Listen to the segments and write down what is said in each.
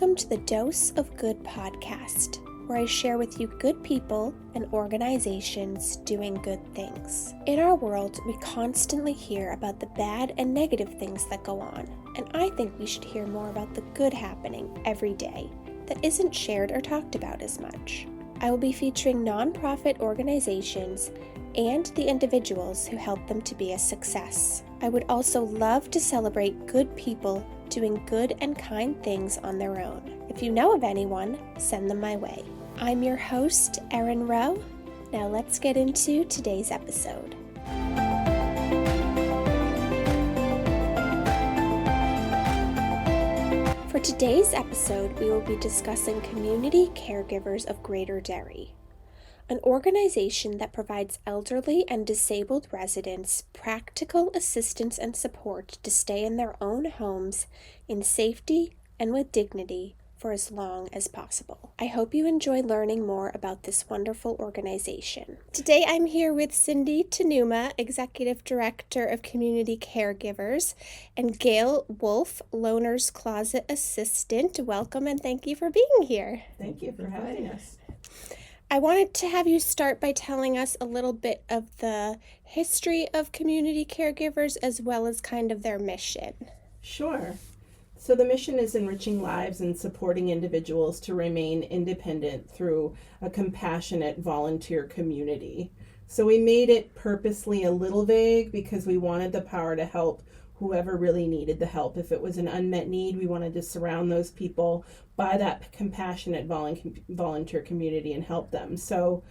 Welcome to the Dose of Good podcast, where I share with you good people and organizations doing good things. In our world, we constantly hear about the bad and negative things that go on, and I think we should hear more about the good happening every day that isn't shared or talked about as much. I will be featuring nonprofit organizations and the individuals who help them to be a success. I would also love to celebrate good people doing good and kind things on their own. If you know of anyone, send them my way. I'm your host, Erin Rowe. Now let's get into today's episode. For today's episode, we will be discussing Community Caregivers of Greater Derry, an organization that provides elderly and disabled residents practical assistance and support to stay in their own homes in safety and with dignity for as long as possible. I hope you enjoy learning more about this wonderful organization. Today I'm here with Cindee, Tanuma, Executive Director of Community Caregivers, and Gail, Wolfe, Loaner's Closet Assistant. Welcome and thank you for being here. Thank you for having us. I wanted to have you start by telling us a little bit of the history of Community Caregivers as well as kind of their mission. Sure. So the mission is enriching lives and supporting individuals to remain independent through a compassionate volunteer community. So we made it purposely a little vague because we wanted the power to help whoever really needed the help. If it was an unmet need, we wanted to surround those people by that compassionate volunteer community and help them. So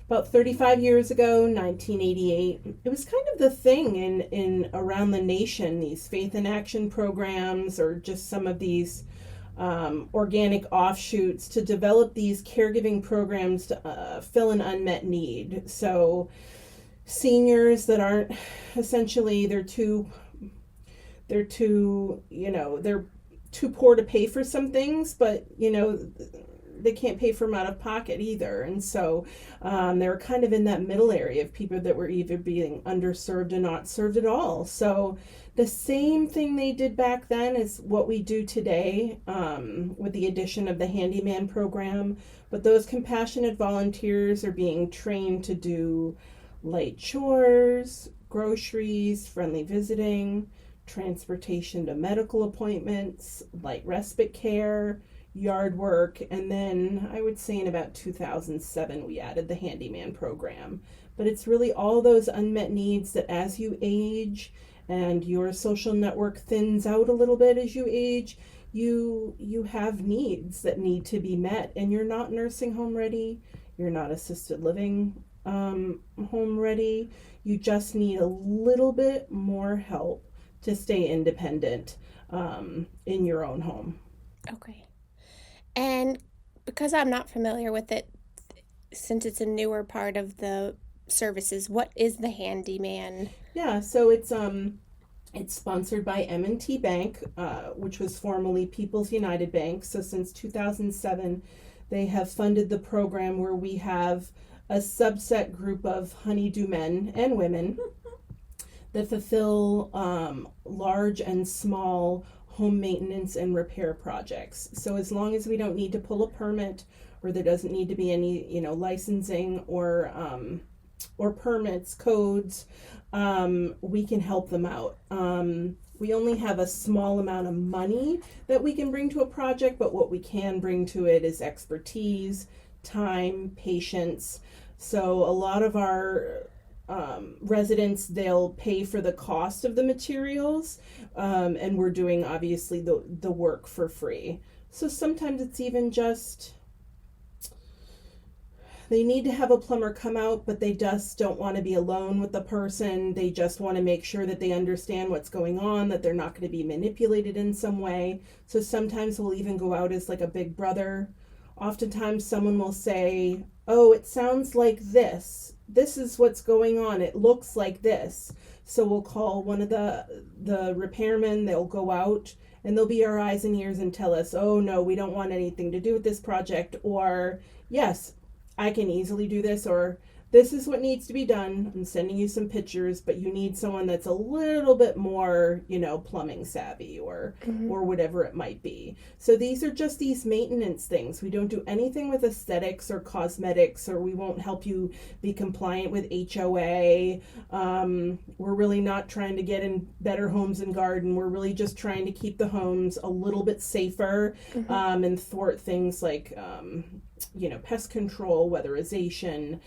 about 35 years ago, 1988, it was kind of the thing in around the nation, these faith in action programs or just some of these organic offshoots to develop these caregiving programs to fill an unmet need. So seniors that aren't essentially, they're too poor to pay for some things, but they can't pay for them out of pocket either. And so they were kind of in that middle area of people that were either being underserved and not served at all. So the same thing they did back then is what we do today, with the addition of the handyman program. But those compassionate volunteers are being trained to do light chores, groceries, friendly visiting, transportation to medical appointments, light respite care, yard work, and then I would say in about 2007 we added the handyman program. But it's really all those unmet needs that as you age and your social network thins out a little bit as you age, you have needs that need to be met, and you're not nursing home ready, you're not assisted living home ready, you just need a little bit more help to stay independent in your own home. Okay. And because I'm not familiar with it, since it's a newer part of the services, what is the handyman? Yeah, so it's sponsored by M&T Bank, which was formerly People's United Bank. So since 2007, they have funded the program where we have a subset group of honey-do men and women that fulfill large and small home maintenance and repair projects. So as long as we don't need to pull a permit, or there doesn't need to be any, licensing or permits, codes, we can help them out. We only have a small amount of money that we can bring to a project, but what we can bring to it is expertise, time, patience. So a lot of our residents, they'll pay for the cost of the materials, and we're doing obviously the work for free. So sometimes it's even just they need to have a plumber come out, but they just don't want to be alone with the person. They just want to make sure that they understand what's going on, that they're not going to be manipulated in some way. So sometimes we'll even go out as like a big brother. Oftentimes someone will say, oh, it sounds like this. This is what's going on. It looks like this. So we'll call one of the repairmen. They'll go out and they'll be our eyes and ears and tell us, oh no, we don't want anything to do with this project. Or yes, I can easily do this. Or this is what needs to be done. I'm sending you some pictures, but you need someone that's a little bit more, plumbing savvy or whatever it might be. So these are just these maintenance things. We don't do anything with aesthetics or cosmetics, or we won't help you be compliant with HOA. We're really not trying to get in Better Homes and Garden. We're really just trying to keep the homes a little bit safer, and thwart things like pest control, weatherization,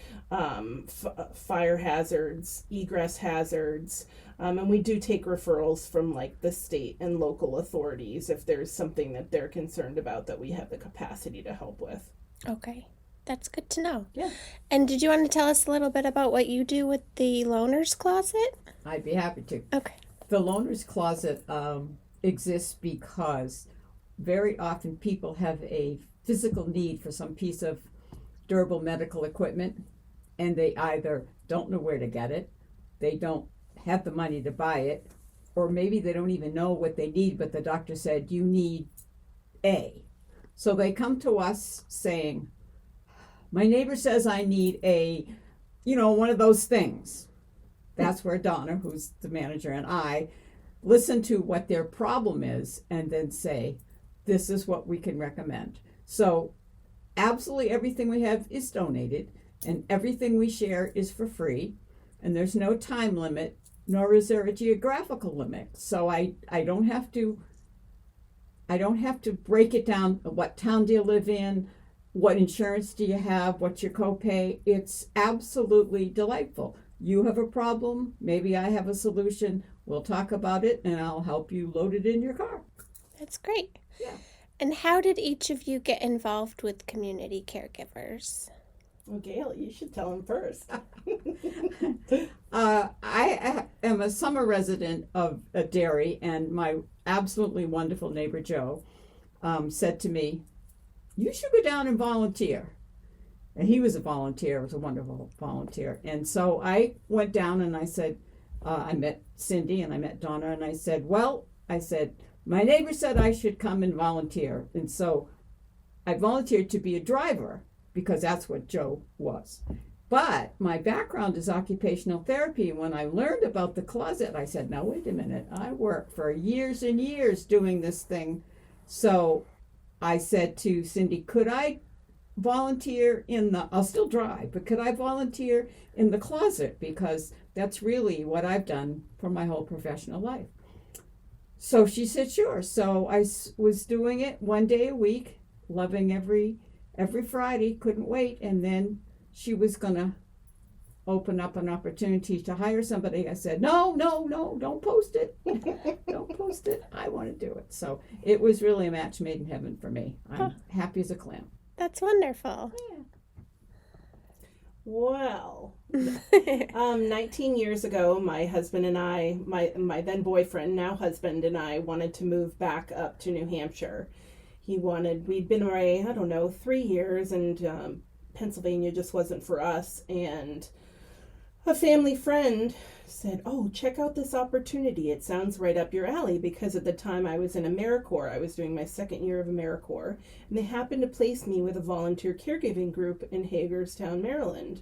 fire hazards, egress hazards, and we do take referrals from like the state and local authorities if there's something that they're concerned about that we have the capacity to help with. Okay, that's good to know. Yeah. And did you want to tell us a little bit about what you do with the loaner's closet? I'd be happy to. Okay. The loaner's closet exists because very often people have a physical need for some piece of durable medical equipment, and they either don't know where to get it, they don't have the money to buy it, or maybe they don't even know what they need, but the doctor said, you need A. So they come to us saying, my neighbor says I need one of those things. That's where Donna, who's the manager, and I listen to what their problem is and then say, this is what we can recommend. So absolutely everything we have is donated, and everything we share is for free, and there's no time limit, nor is there a geographical limit. So I don't have to break it down. What town do you live in? What insurance do you have? What's your copay? It's absolutely delightful. You have a problem, maybe I have a solution. We'll talk about it, and I'll help you load it in your car. That's great. Yeah. And how did each of you get involved with community caregivers? Well, Gail, you should tell him first. I am a summer resident of Derry, and my absolutely wonderful neighbor Joe said to me, you should go down and volunteer. And he was a volunteer, was a wonderful volunteer. And so I went down and I said, I met Cindee and I met Donna, and I said, my neighbor said I should come and volunteer. And so I volunteered to be a driver because that's what Joe was. But my background is occupational therapy. When I learned about the closet, I said, now, wait a minute. I worked for years and years doing this thing. So I said to Cindee, could I volunteer I'll still drive, but could I volunteer in the closet? Because that's really what I've done for my whole professional life. So she said, sure. So I was doing it one day a week, loving every Friday, couldn't wait. And then she was going to open up an opportunity to hire somebody. I said, no, don't post it. Don't post it. I want to do it. So it was really a match made in heaven for me. I'm happy as a clam. That's wonderful. Yeah. Well, 19 years ago, my husband and I, my then boyfriend, now husband, and I wanted to move back up to New Hampshire. We'd been away, 3 years, and Pennsylvania just wasn't for us. And a family friend said, oh, check out this opportunity. It sounds right up your alley, because at the time I was in AmeriCorps. I was doing my second year of AmeriCorps, and they happened to place me with a volunteer caregiving group in Hagerstown, Maryland.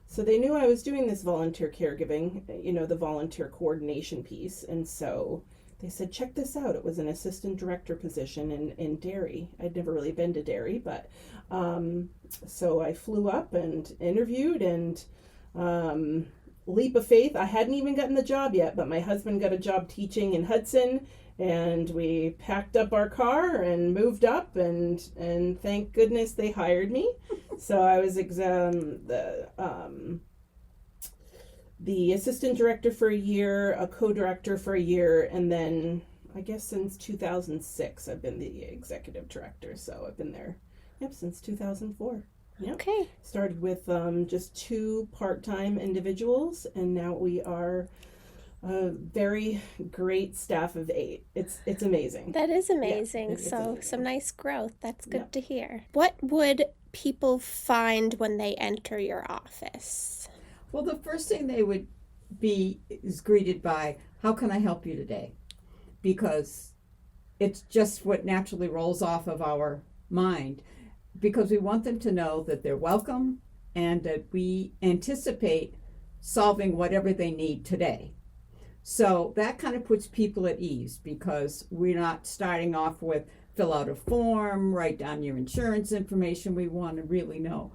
So they knew I was doing this volunteer caregiving, the volunteer coordination piece. And so they said, check this out. It was an assistant director position in Derry. I'd never really been to Derry, but so I flew up and interviewed, and leap of faith. I hadn't even gotten the job yet, but my husband got a job teaching in Hudson, and we packed up our car and moved up, and thank goodness they hired me. So I was the assistant director for a year, a co-director for a year, and then I guess since 2006 I've been the executive director. So I've been there since 2004. Yep. Okay. Started with just 2 part-time individuals, and now we are a very great staff of 8. It's amazing. That is amazing. Yeah, it's so amazing. Some nice growth. That's good to hear. What would people find when they enter your office? Well, the first thing they would be is greeted by, how can I help you today? Because it's just what naturally rolls off of our mind. Because we want them to know that they're welcome, and that we anticipate solving whatever they need today. So that kind of puts people at ease because we're not starting off with fill out a form, write down your insurance information. We want to really know.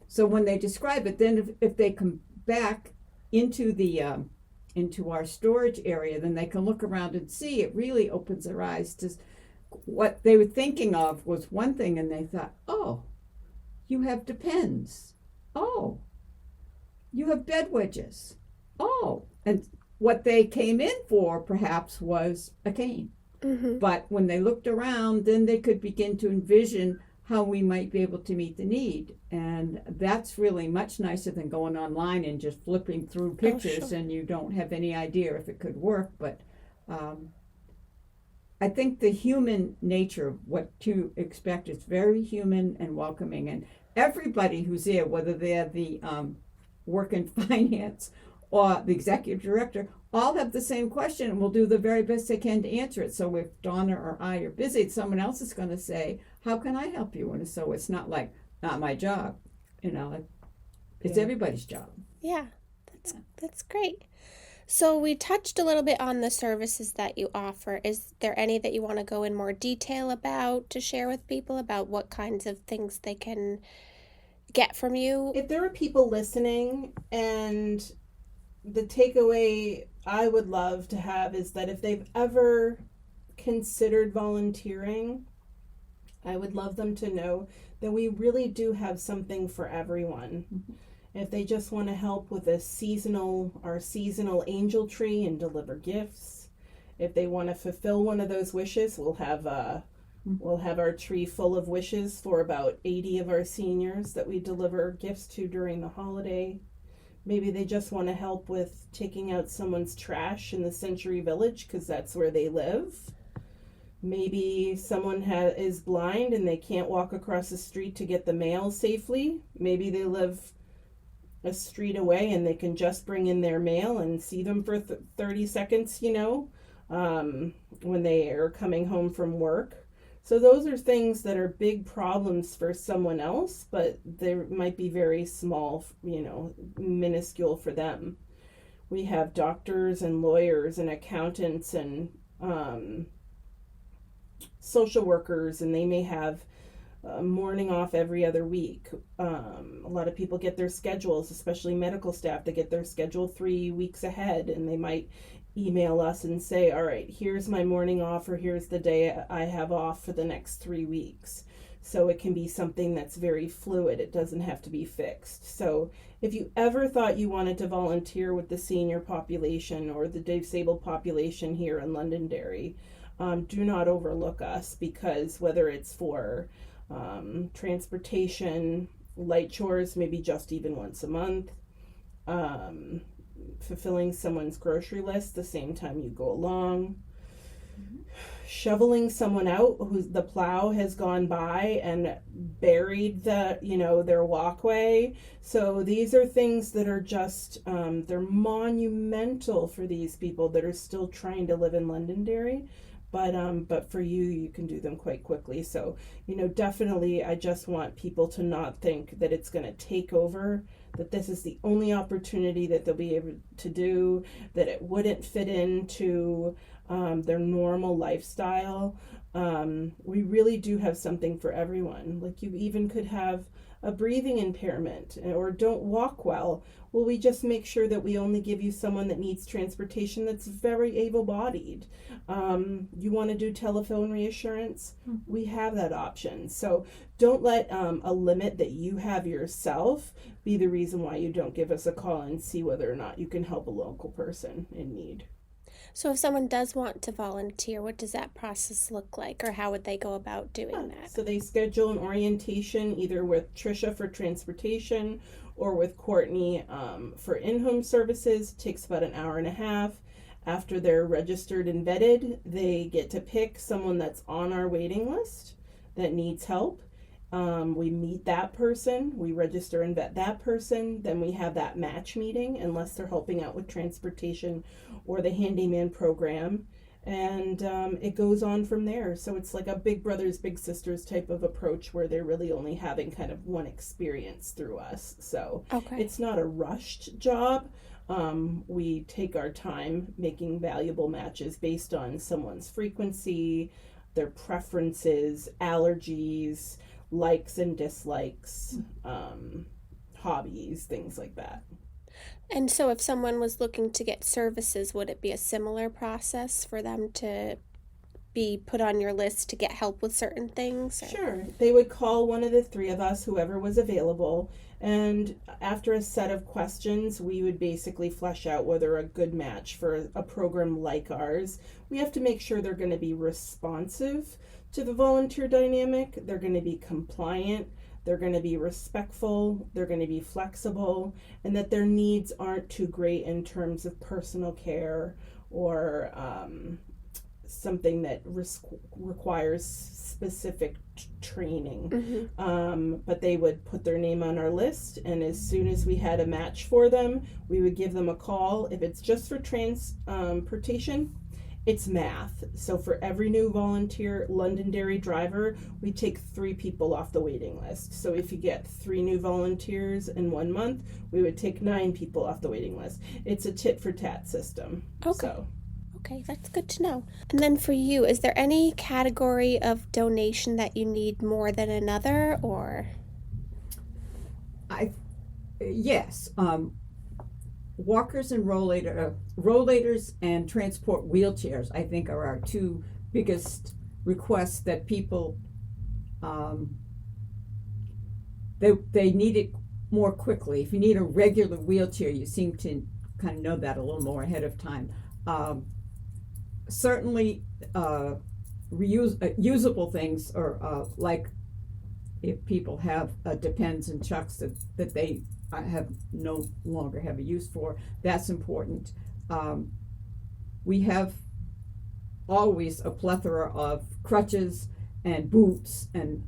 So when they describe it, then if they come back into the into our storage area, then they can look around and see. It really opens their eyes to what they were thinking of was one thing, and they thought, oh, you have Depends. Oh, you have bed wedges. Oh, and what they came in for perhaps was a cane. Mm-hmm. But when they looked around, then they could begin to envision how we might be able to meet the need. And that's really much nicer than going online and just flipping through pictures, sure. and you don't have any idea if it could work. But I think the human nature of what to expect is very human and welcoming. And everybody who's there, whether they're the work in finance or the executive director, all have the same question and will do the very best they can to answer it. So if Donna or I are busy, someone else is going to say, how can I help you? And so it's not like, not my job. It's everybody's job. Yeah, that's great. So we touched a little bit on the services that you offer. Is there any that you want to go in more detail about to share with people about what kinds of things they can get from you? If there are people listening, and the takeaway I would love to have is that if they've ever considered volunteering, I would love them to know that we really do have something for everyone. Mm-hmm. If they just want to help with our seasonal angel tree and deliver gifts, if they want to fulfill one of those wishes, we'll have our tree full of wishes for about 80 of our seniors that we deliver gifts to during the holiday. Maybe they just want to help with taking out someone's trash in the Century Village because that's where they live. Maybe someone is blind and they can't walk across the street to get the mail safely. Maybe they live a street away and they can just bring in their mail and see them for 30 seconds, when they are coming home from work. So those are things that are big problems for someone else, but they might be very small, minuscule for them. We have doctors and lawyers and accountants and social workers, and they may have morning off every other week. A lot of people get their schedules, especially medical staff, they get their schedule 3 weeks ahead, and they might email us and say, all right, here's my morning off, or here's the day I have off for the next 3 weeks. So it can be something that's very fluid. It doesn't have to be fixed. So if you ever thought you wanted to volunteer with the senior population or the disabled population here in Londonderry, do not overlook us, because whether it's for transportation, light chores, maybe just even once a month, fulfilling someone's grocery list the same time you go along, shoveling someone out who's the plow has gone by and buried their walkway. So these are things that are just they're monumental for these people that are still trying to live in Londonderry. But for you can do them quite quickly. So, definitely I just want people to not think that it's going to take over, that this is the only opportunity that they'll be able to do, that it wouldn't fit into their normal lifestyle. We really do have something for everyone. Like, you even could have a breathing impairment or don't walk well. Well, we just make sure that we only give you someone that needs transportation that's very able-bodied. You want to do telephone reassurance? Mm-hmm. We have that option. So don't let a limit that you have yourself be the reason why you don't give us a call and see whether or not you can help a local person in need. So if someone does want to volunteer, what does that process look like, or how would they go about doing that? So they schedule an orientation either with Tricia for transportation or with Courtney for in-home services. It takes about an hour and a half. After they're registered and vetted, they get to pick someone that's on our waiting list that needs help. We meet that person, we register and vet that person, then we have that match meeting, unless they're helping out with transportation or the handyman program. And it goes on from there. So it's like a big brothers, big sisters type of approach where they're really only having kind of one experience through us. So Okay. it's not a rushed job. We take our time making valuable matches based on someone's frequency, their preferences, allergies, likes and dislikes, hobbies, things like that. And so if someone was looking to get services, would it be a similar process for them to be put on your list to get help with certain things? Or? Sure. They would call one of the three of us, whoever was available, and after a set of questions, we would basically flesh out whether a good match for a program like ours. We have to make sure they're going to be responsive to the volunteer dynamic, they're going to be compliant, they're going to be respectful, they're going to be flexible, and that their needs aren't too great in terms of personal care or something that requires specific training. But they would put their name on our list, and as soon as we had a match for them, we would give them a call. If it's just for transportation, it's math. So for every new volunteer Londonderry driver, we take 3 people off the waiting list. So if you get 3 new volunteers in 1 month, we would take 9 people off the waiting list. It's a tit for tat system. Okay. So. Okay, that's good to know. And then for you, is there any category of donation that you need more than another, or? Yes. Walkers and rollators and transport wheelchairs, I think, are our 2 biggest requests that people, they need it more quickly. If you need a regular wheelchair, you seem to kind of know that a little more ahead of time. Certainly, usable things, or like if people have Depends and Chucks that they have no longer have a use for, that's important. We have always a plethora of crutches and boots and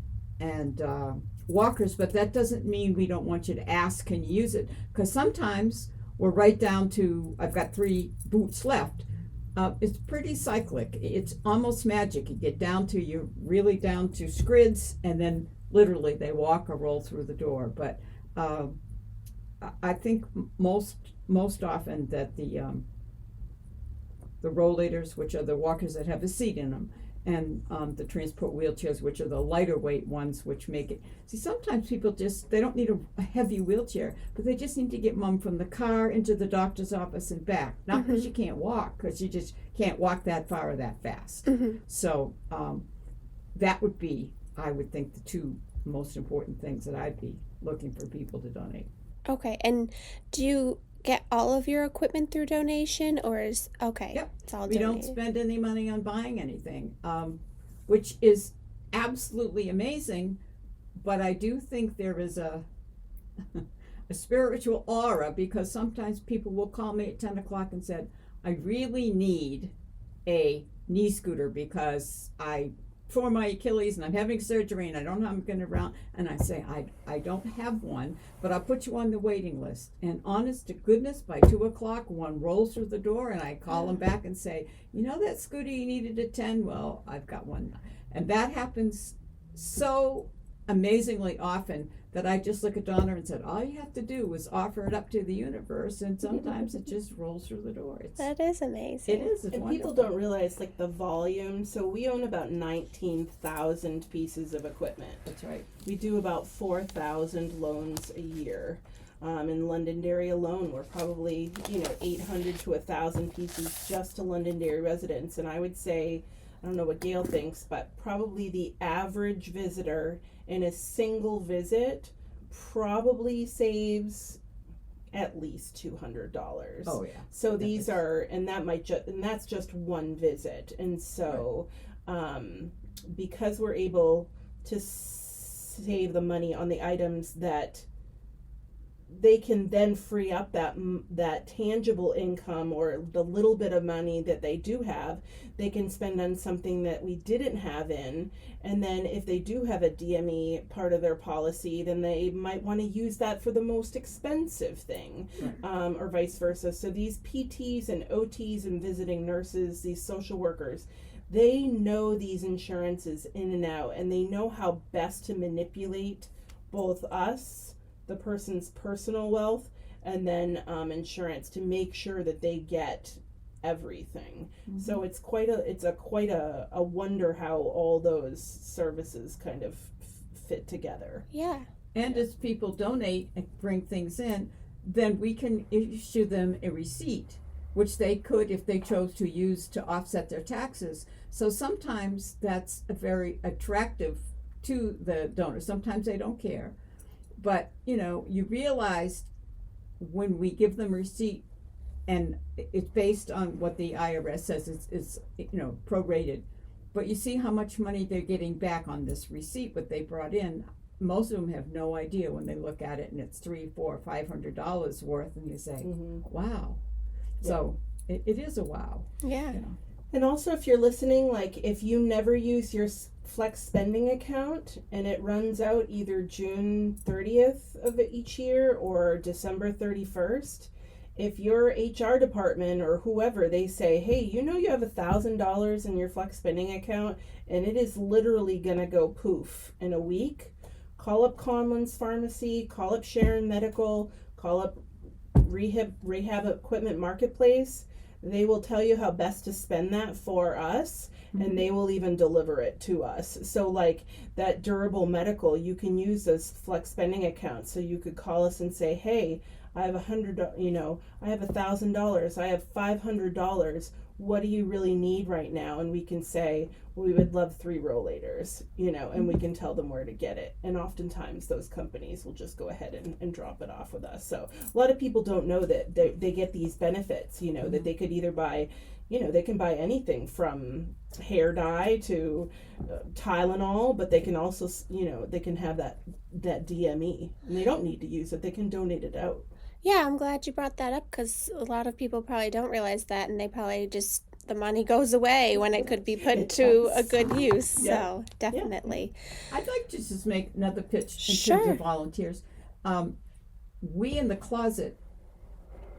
walkers, but that doesn't mean we don't want you to ask, can you use it? Because sometimes we're right down to, I've got 3 boots left. It's pretty cyclic. It's almost magic. You get down to, you're really down to scrids, and then literally they walk or roll through the door. But I think most often that the rollators, which are the walkers that have a seat in them, and the transport wheelchairs, which are the lighter weight ones, which make it. See, sometimes people they don't need a heavy wheelchair, but they just need to get mom from the car into the doctor's office and back. Not because you can't walk, because you just can't walk that far or that fast. So that would be, I would think, the 2 most important things that I'd be looking for people to donate. Okay, and do you get all of your equipment through donation, or is okay? Yep. It's all we donated. don't spend any money on buying anything, which is absolutely amazing. But I do think there is a spiritual aura, because sometimes people will call me at 10 o'clock and said, I really need a knee scooter because I tore my Achilles and I'm having surgery and I don't know how I'm going to round. And I say, I don't have one, but I'll put you on the waiting list. And honest to goodness, by 2 o'clock, one rolls through the door and I call them back and say, you know that scooter you needed at 10? Well, I've got one. And that happens so amazingly often that I just look at Donna and said, all you have to do is offer it up to the universe, and sometimes it just rolls through the door. That is amazing. It is. It's And wonderful. people don't realize like the volume. So we own about 19,000 pieces of equipment. That's right. We do about 4,000 loans a year. In Londonderry alone, we're probably 800 to 1,000 pieces just to Londonderry residents. And I would say, I don't know what Gail thinks, but probably the average visitor in a single visit probably saves at least $200. Oh yeah. So these are, and that's just one visit. And so, because we're able to save the money on the items that they can then free up that tangible income, or the little bit of money that they do have, they can spend on something that we didn't have in. And then if they do have a DME part of their policy, then they might want to use that for the most expensive thing, Right. or vice versa. So these PTs and OTs and visiting nurses, these social workers, they know these insurances in and out, and they know how best to manipulate both us, the person's personal wealth, and then insurance, to make sure that they get everything. So it's quite a wonder how all those services kind of fit together. Yeah. And as people donate and bring things in, then we can issue them a receipt, which they could, if they chose to, use to offset their taxes. So sometimes that's a very attractive to the donor. Sometimes they don't care. But, you realize when we give them a receipt, and it's based on what the IRS says it's prorated, but you see how much money they're getting back on this receipt, what they brought in. Most of them have no idea when they look at it, and it's $300, $400, $500 worth, and you say, wow. Yeah. So it is a wow. Yeah. And also, if you're listening, like if you never use your flex spending account and it runs out either June 30th of each year or December 31st, if your HR department or whoever, they say, hey, you have $1,000 in your flex spending account and it is literally gonna go poof in a week, call up Conlon's Pharmacy, call up Sharon Medical, call up Rehab Equipment Marketplace. They will tell you how best to spend that for us, and they will even deliver it to us. So like that durable medical, you can use as flex spending accounts. So you could call us and say, hey, I have I have $1,000, I have $500. What do you really need right now? And we can say, well, we would love 3 rollators, and we can tell them where to get it. And oftentimes those companies will just go ahead and drop it off with us. So a lot of people don't know that they get these benefits, that they could either buy, they can buy anything from hair dye to Tylenol, but they can also, they can have that DME, and they don't need to use it. They can donate it out. Yeah, I'm glad you brought that up, because a lot of people probably don't realize that, and they probably just, the money goes away when it could be put to a good use. Yeah. So definitely. I'd like to just make another pitch in Sure. terms of volunteers. We in the closet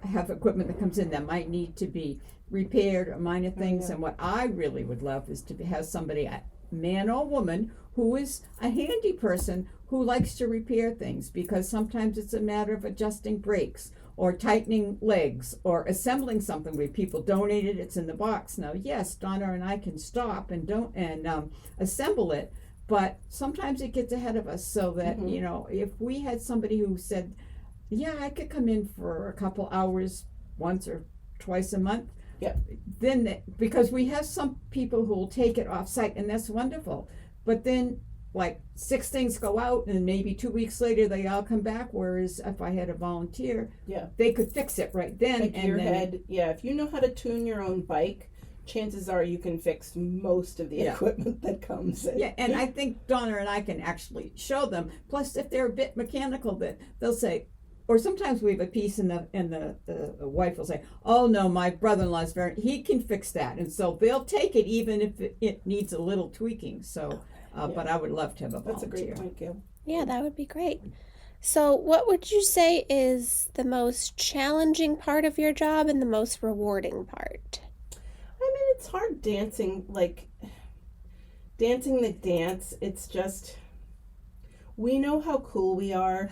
have equipment that comes in that might need to be repaired or minor things. And what I really would love is to have somebody, a man or woman, who is a handy person who likes to repair things, because sometimes it's a matter of adjusting brakes or tightening legs or assembling something where people donated, it's in the box. Now, yes, Donna and I can stop and assemble it, but sometimes it gets ahead of us, so that, if we had somebody who said, yeah, I could come in for a couple hours once or twice a month. Yep. Then, because we have some people who will take it off site, and that's wonderful. But then, like 6 things go out, and maybe 2 weeks later they all come back. Whereas if I had a volunteer, they could fix it right then. Like and your then head, if you know how to tune your own bike, chances are you can fix most of the equipment that comes in. Yeah, and I think Donna and I can actually show them. Plus, if they're a bit mechanical, that they'll say. Or sometimes we have a piece and the wife will say, oh no, my brother-in-law's he can fix that. And so they'll take it even if it needs a little tweaking. So, but I would love to have a volunteer. That's a great point, Gail. Yeah, that would be great. So what would you say is the most challenging part of your job and the most rewarding part? I mean, it's hard dancing the dance. It's just, we know how cool we are.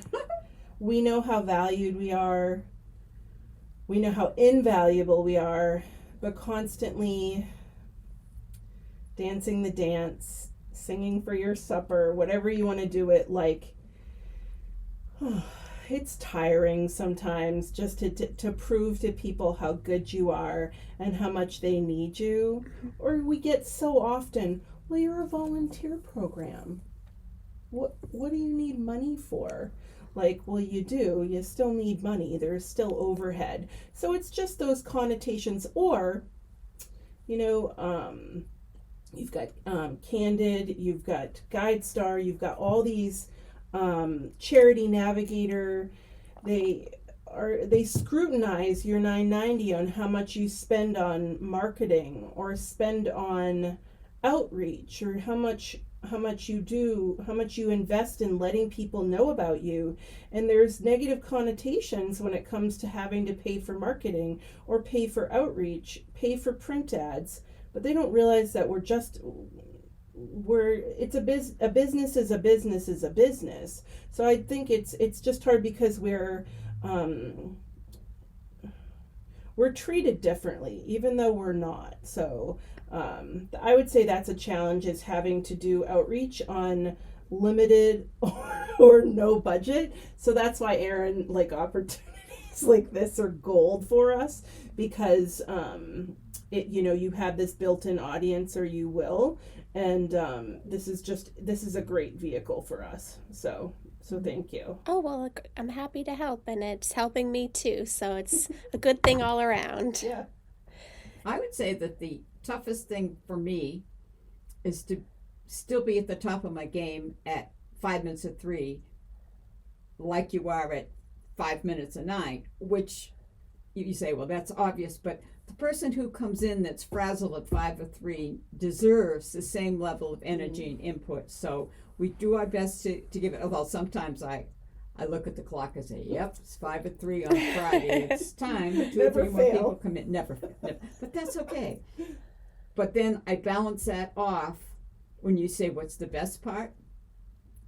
We know how valued we are. We know how invaluable we are, but constantly dancing the dance, singing for your supper, whatever you want to do it, it's tiring sometimes just to prove to people how good you are and how much they need you. Or we get so often, well, you're a volunteer program. What do you need money for? Well, you do. You still need money. There's still overhead. So it's just those connotations. Or, you've got Candid, you've got GuideStar, you've got all these Charity Navigator, they scrutinize your $9.90 on how much you spend on marketing or spend on outreach, or how much you invest in letting people know about you. And there's negative connotations when it comes to having to pay for marketing or pay for outreach, pay for print ads, but they don't realize that a business is a business is a business. So I think it's just hard because we're treated differently, even though we're not. So I would say that's a challenge, is having to do outreach on limited or no budget. So that's why, Aaron, like, opportunities like this are gold for us, because you have this built-in audience, or you will, and this is a great vehicle for us. So thank you. Oh, well, look, I'm happy to help, and it's helping me too, so it's a good thing all around. Yeah. I would say that the toughest thing for me is to still be at the top of my game at 5 minutes of 3, like you are at 5 minutes of 9, which you say, well, that's obvious, but the person who comes in that's frazzled at 5 or 3 deserves the same level of energy and input. So we do our best to give it, although sometimes I look at the clock and say, yep, it's 5 or 3 on Friday. It's time. 2 or 3 more people come in. Never. But that's okay. But then I balance that off when you say, what's the best part?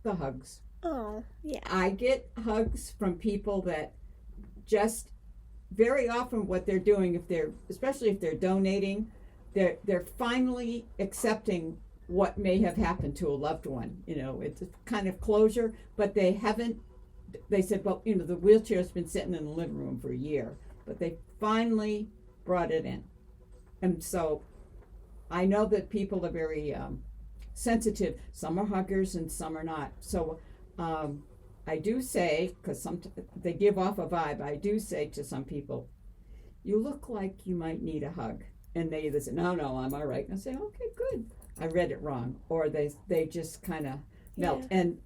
The hugs. Oh, yeah. I get hugs from people that just very often what they're doing, especially if they're donating, they're finally accepting what may have happened to a loved one. It's a kind of closure, but they said, well, the wheelchair's been sitting in the living room for a year, but they finally brought it in. And so I know that people are very sensitive. Some are huggers and some are not. So I do say, because they give off a vibe, I do say to some people, you look like you might need a hug. And they either say, no, I'm all right. And I say, okay, good. I read it wrong. Or they just kind of melt. Yeah. And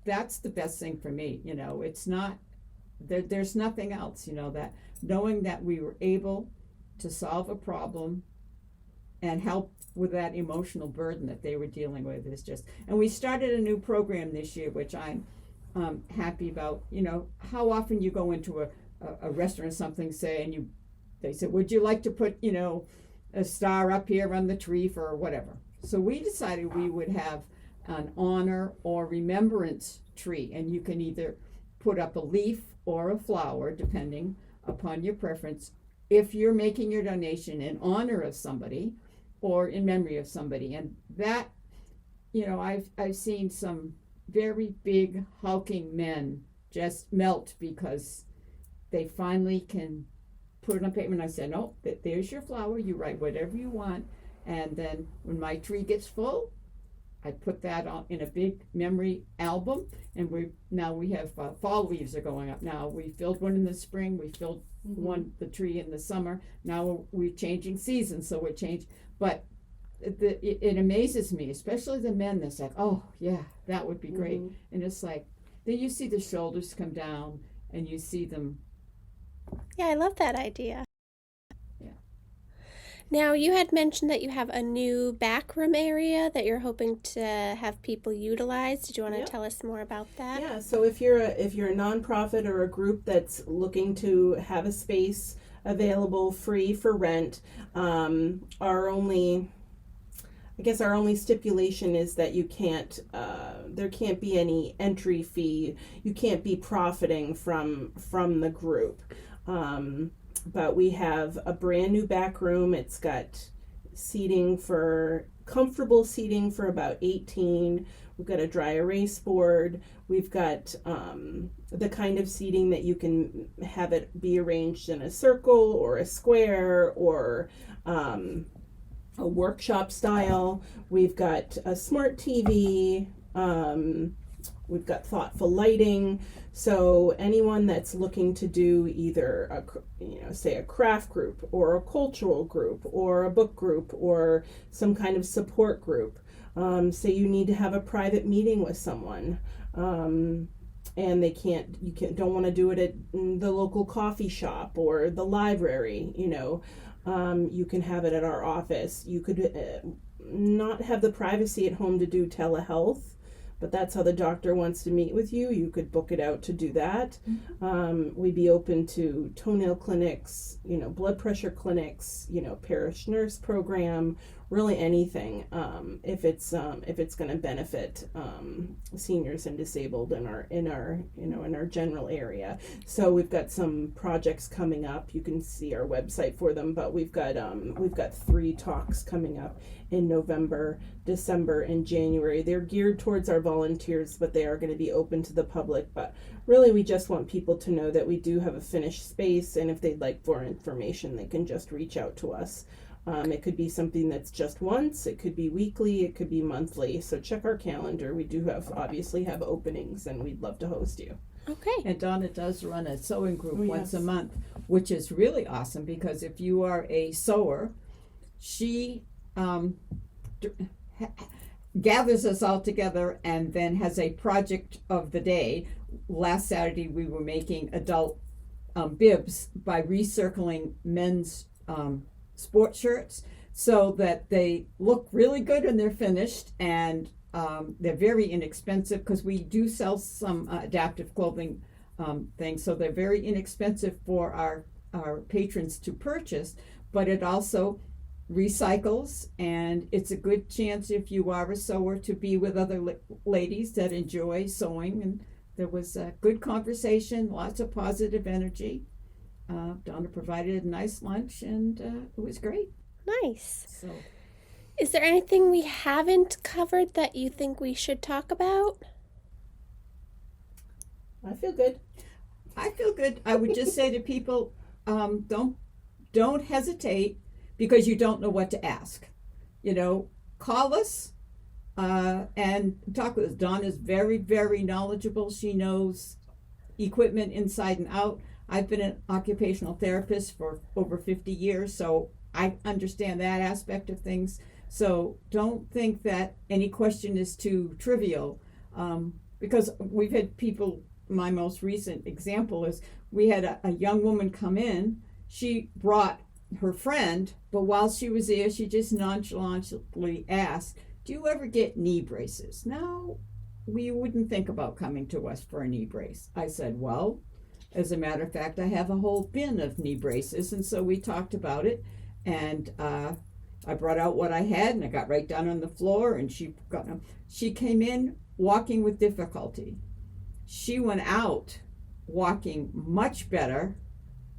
that's the best thing for me. It's not, there's nothing else, that knowing that we were able to solve a problem and help with that emotional burden that they were dealing with is just, and we started a new program this year, which I'm happy about. How often you go into a restaurant or something, say, and they said, would you like to put, a star up here on the tree for whatever? So we decided we would have an honor or remembrance tree, and you can either put up a leaf or a flower, depending upon your preference, if you're making your donation in honor of somebody or in memory of somebody. And that, I've seen some very big hulking men just melt because they finally can put it on paper. And I said, no, there's your flower, you write whatever you want, and then when my tree gets full, I put that on in a big memory album. And we have fall leaves are going up now. We filled one in the spring, we filled the tree in the summer. Now we're changing seasons, so we're changing. But it amazes me, especially the men that's like, oh yeah, that would be great. And it's like, then you see the shoulders come down and you see them. Yeah, I love that idea. Yeah. Now, you had mentioned that you have a new back room area that you're hoping to have people utilize. Did you want to tell us more about that? Yeah, so if you're a nonprofit or a group that's looking to have a space available free for rent, our only stipulation is that you can't, there can't be any entry fee. You can't be profiting from the group. But we have a brand new back room. It's got comfortable seating for about 18. We've got a dry erase board. We've got the kind of seating that you can have it be arranged in a circle or a square or a workshop style. We've got a smart TV. We've got thoughtful lighting. So anyone that's looking to do either say a craft group or a cultural group or a book group or some kind of support group, say you need to have a private meeting with someone, and don't want to do it at the local coffee shop or the library, you can have it at our office. You could not have the privacy at home to do telehealth, but that's how the doctor wants to meet with you. You could book it out to do that. We'd be open to toenail clinics, blood pressure clinics, parish nurse program, really anything, if it's going to benefit seniors and disabled in our general area. So we've got some projects coming up. You can see our website for them, but we've got 3 talks coming up in November, December, and January. They're geared towards our volunteers, but they are going to be open to the public. But really, we just want people to know that we do have a finished space, and if they'd like more information, they can just reach out to us. It could be something that's just once, it could be weekly, it could be monthly. So check our calendar. We do obviously have openings, and we'd love to host you. Okay. And Donna does run a sewing group once yes. a month, which is really awesome, because if you are a sewer, she gathers us all together and then has a project of the day. Last Saturday we were making adult bibs by recircling men's sports shirts so that they look really good when they're finished, and they're very inexpensive, because we do sell some adaptive clothing things, so they're very inexpensive for our patrons to purchase, but it also recycles, and it's a good chance, if you are a sewer, to be with other ladies that enjoy sewing. And there was a good conversation, lots of positive energy. Donna provided a nice lunch, and it was great. Nice. So, is there anything we haven't covered that you think we should talk about? I feel good. I feel good. I would just say to people, don't hesitate, because you don't know what to ask. Call us and talk with us. Dawn is very, very knowledgeable. She knows equipment inside and out. I've been an occupational therapist for over 50 years, so I understand that aspect of things. So don't think that any question is too trivial, because we've had people, my most recent example is, we had a young woman come in. She brought her friend, but while she was there, she just nonchalantly asked, "Do you ever get knee braces?" Now, we wouldn't think about coming to us for a knee brace. I said, well, as a matter of fact, I have a whole bin of knee braces. And so we talked about it, and I brought out what I had, and I got right down on the floor, and she came in walking with difficulty. She went out walking much better.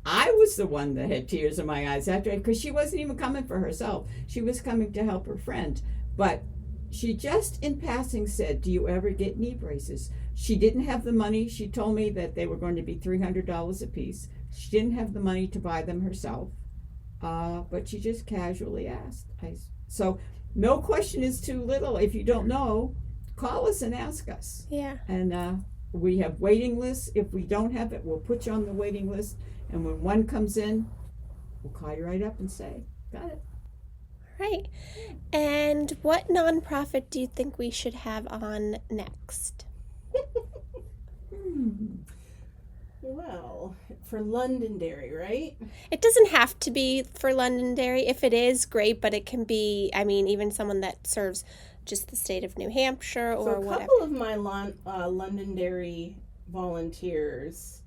I was the one that had tears in my eyes after, because she wasn't even coming for herself. She was coming to help her friend. But she just in passing said, "Do you ever get knee braces?" She didn't have the money. She told me that they were going to be $300 a piece. She didn't have the money to buy them herself. But she just casually asked. So no question is too little. If you don't know, call us and ask us. Yeah. And we have waiting lists. If we don't have it, we'll put you on the waiting list. And when one comes in, we'll call you right up and say, got it. Right. And what nonprofit do you think we should have on next? Well, for Londonderry, right? It doesn't have to be for Londonderry. If it is, great, but it can be, even someone that serves just the state of New Hampshire or so whatever. A couple of my Londonderry volunteers,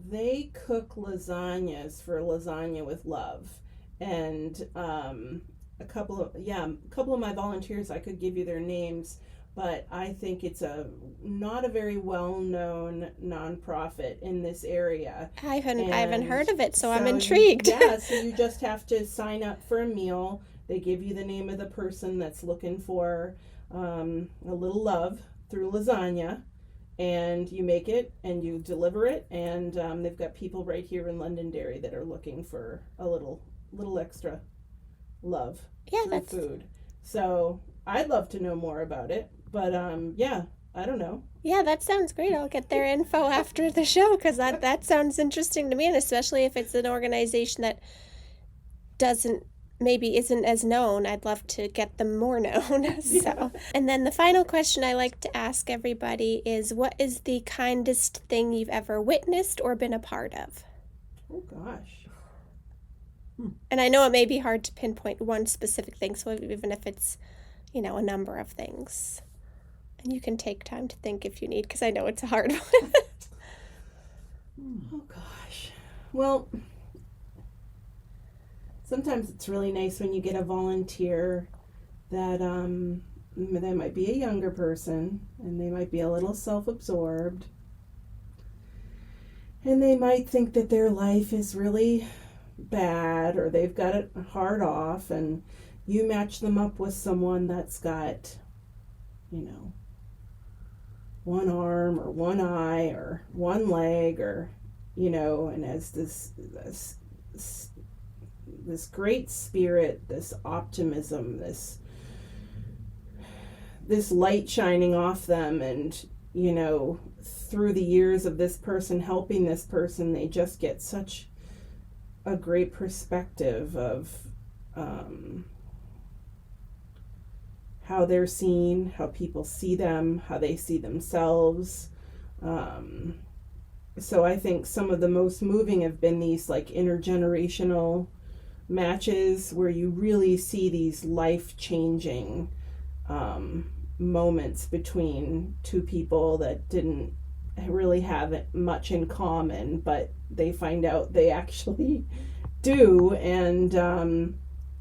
they cook lasagnas for Lasagna with Love. And a couple of my volunteers, I could give you their names, but I think it's not a very well-known nonprofit in this area. I haven't heard of it, so I'm intrigued. So you just have to sign up for a meal. They give you the name of the person that's looking for a little love through lasagna, and you make it and you deliver it. And they've got people right here in Londonderry that are looking for a little extra love through food. So I'd love to know more about it, but I don't know. Yeah, that sounds great. I'll get their info after the show, because that sounds interesting to me, and especially if it's an organization that doesn't maybe isn't as known, I'd love to get them more known. So, and then the final question I like to ask everybody is, what is the kindest thing you've ever witnessed or been a part of? Oh gosh. And I know it may be hard to pinpoint one specific thing, so even if it's, a number of things. And you can take time to think if you need, because I know it's a hard one. Oh gosh. Well, sometimes it's really nice when you get a volunteer that they might be a younger person and they might be a little self-absorbed. And they might think that their life is really bad or they've got it hard off, and you match them up with someone that's got, one arm or one eye or one leg or, and has this great spirit, this optimism, this light shining off them, and through the years of this person helping this person, they just get such a great perspective of how they're seen, how people see them, how they see themselves. So I think some of the most moving have been these like intergenerational matches where you really see these life-changing moments between two people that didn't really have much in common, but they find out they actually do. And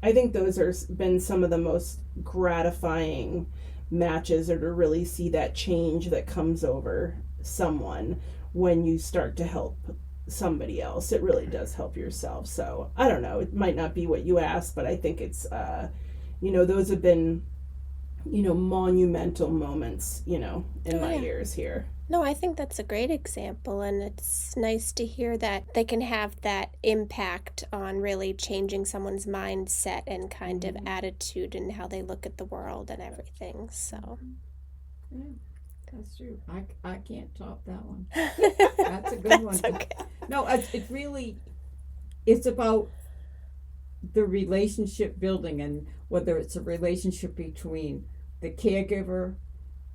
I think those have been some of the most gratifying matches, or to really see that change that comes over someone when you start to help somebody else. It really does help yourself. So I don't know, it might not be what you asked, but I think it's those have been monumental moments in my years here. No, I think that's a great example, and it's nice to hear that they can have that impact on really changing someone's mindset and kind of attitude and how they look at the world and everything. So yeah, that's true. I can't top that one. That's a good one. Okay. No, it's about the relationship building, and whether it's a relationship between the caregiver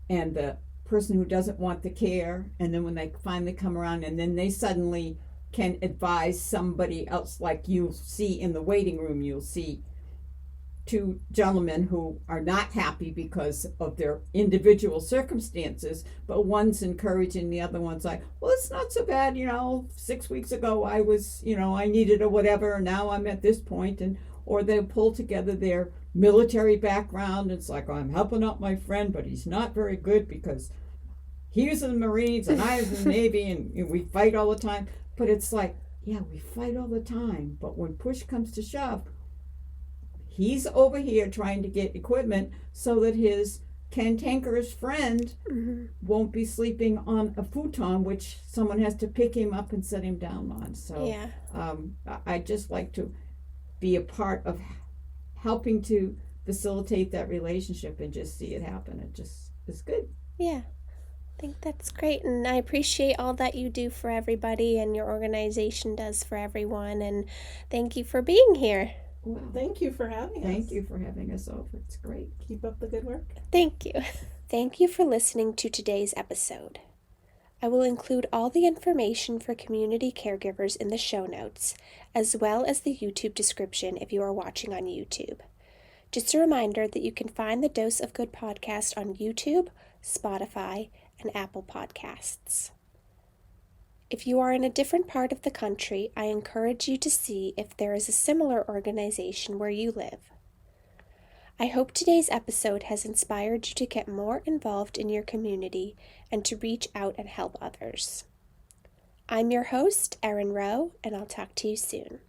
and the person who doesn't want the care, and then when they finally come around, and then they suddenly can advise somebody else, like you'll see in the waiting room, you'll see two gentlemen who are not happy because of their individual circumstances, but one's encouraging, the other one's like, well, it's not so bad, 6 weeks ago I was, I needed a whatever, now I'm at this point, and or they'll pull together their military background. It's like, I'm helping out my friend, but he's not very good because he was in the Marines and I was in the Navy, and we fight all the time. But it's like, yeah, we fight all the time, but when push comes to shove, he's over here trying to get equipment so that his cantankerous friend won't be sleeping on a futon, which someone has to pick him up and set him down on. So yeah. I just like to be a part of helping to facilitate that relationship and just see it happen. It just is good. Yeah, I think that's great, and I appreciate all that you do for everybody and your organization does for everyone, and thank you for being here. Well, thank you for having us. Thank you for having us over. It's great. Keep up the good work. Thank you. Thank you for listening to today's episode. I will include all the information for community caregivers in the show notes, as well as the YouTube description if you are watching on YouTube. Just a reminder that you can find the Dose of Good podcast on YouTube, Spotify, and Apple Podcasts. If you are in a different part of the country, I encourage you to see if there is a similar organization where you live. I hope today's episode has inspired you to get more involved in your community and to reach out and help others. I'm your host, Erin Rowe, and I'll talk to you soon.